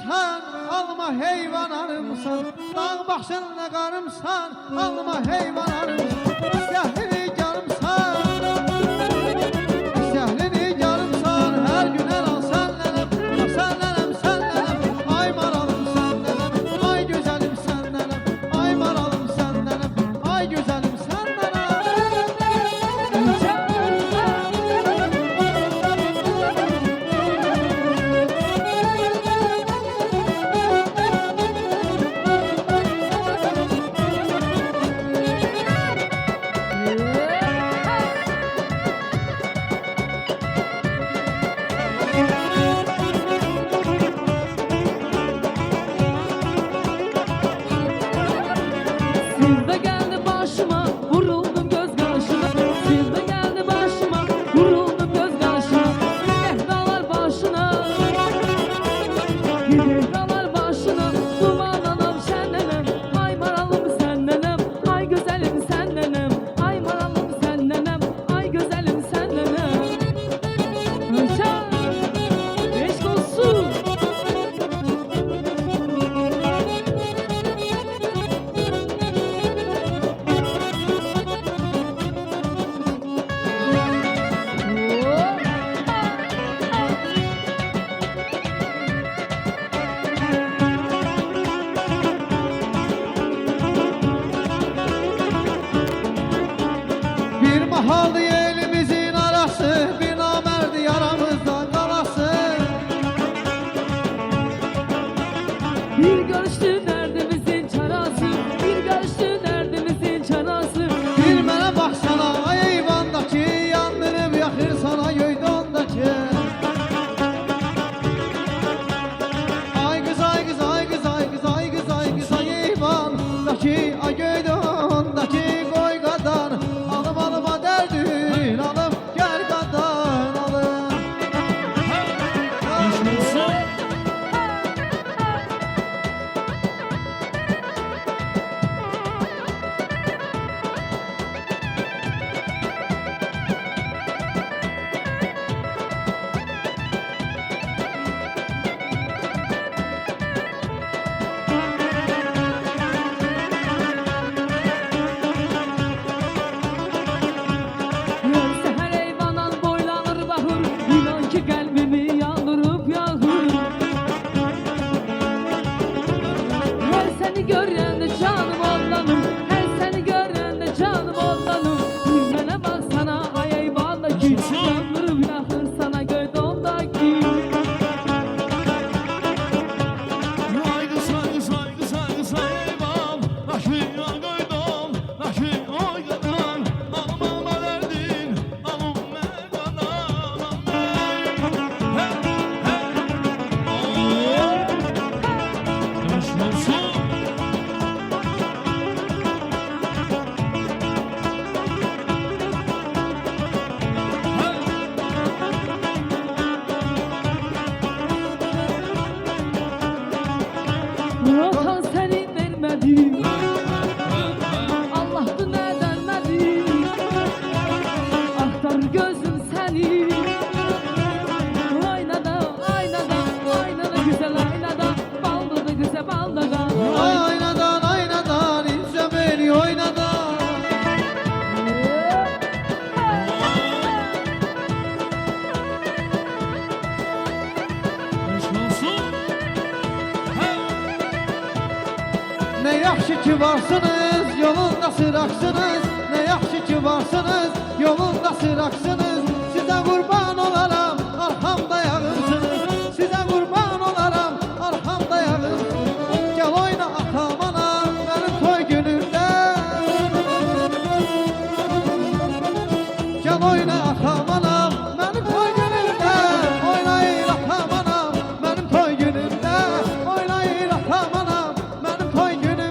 yarımsan, alma heyvan arımsan. Dağ başında qarımsan, alma heyvan arımsan. İstəhlini yarımsan, İstəhlini yarımsan. Hər gün hər an sənlənəm, sənlənəm, sənlənəm. Ay maralım səndənəm, ay gözəlim səndənəm. Ay maralım səndənəm, ay gözəlim səndənəm. Silve geldi başıma, vuruldum göz karşına. Silve geldi başıma, vuruldum göz karşına. Dehralar başına, dehralar başına. Dumanlanam şenlenem, ay maralım senlenem. Ay güzelim senlenem, ay maralım senlenem. Ay güzelim senlenem. Hıça, eşk olsun. Bir mahaldı elimizin arası, bir namerdi yaramızdan kalası. Bir görüştü derdimizin çarası, bir görüştü derdimizin çarası. Bir mənə baxsana, ay eyvandakı, yandırıb yaxır sana göydondakı. Ay qız, ay qız, ay qız, ay qız, ay qız, ay qız, ay eyvandakı, ay göydondakı. Qoy qadan, alım alıma dərdin, alım gəl qadan, alım. Seher eyvanan boylanır bahur, inan ki kalbimi yandırıp yağır. Her seni görende canım olanım, her seni görende canım olanım. Bana baksana ay eyvandaki, yandırıp yağır sana göydondaki. Vatan seni vermedi, Allah'tı neden vermedi. Aktar gözüm seni, aynada, aynada, aynada güzel aynada, balda güzel balda. Aynadan, aynadan, ince beni oynadan. Ne yaxşı ki varsınız, yolunda sıraksınız. Ne yaxşı ki varsınız, yolunda sıraksınız. Size kurban olaram, arhamda yağırsınız. Size kurban olaram, arhamda yağırsınız. Gel oyna atam anam, benim toy günümde. Gel oyna atam anam, benim toy günümde. Oynayın atam anam, benim toy günümde. Oynayın atam anam, benim toy günümde.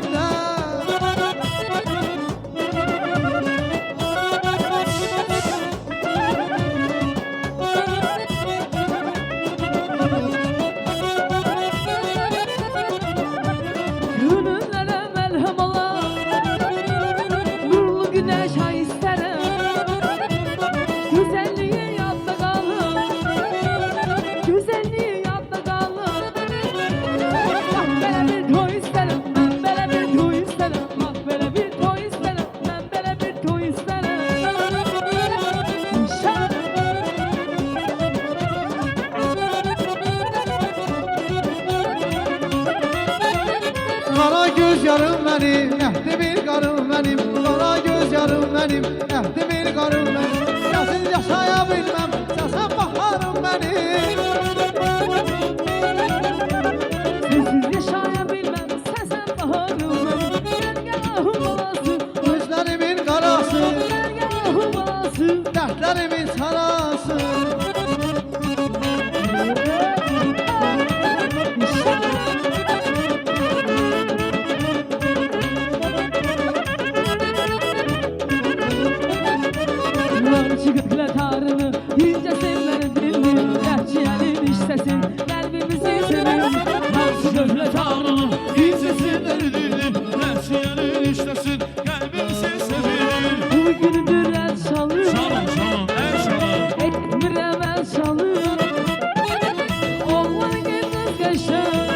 Şöhret ağrını İzlesinlerdir Nesliyenin işlesin Kalbim siz sevilir Bugündür el çalır Çalın çalın el çalın Etmirem el çalır Oğlan gitmez geçer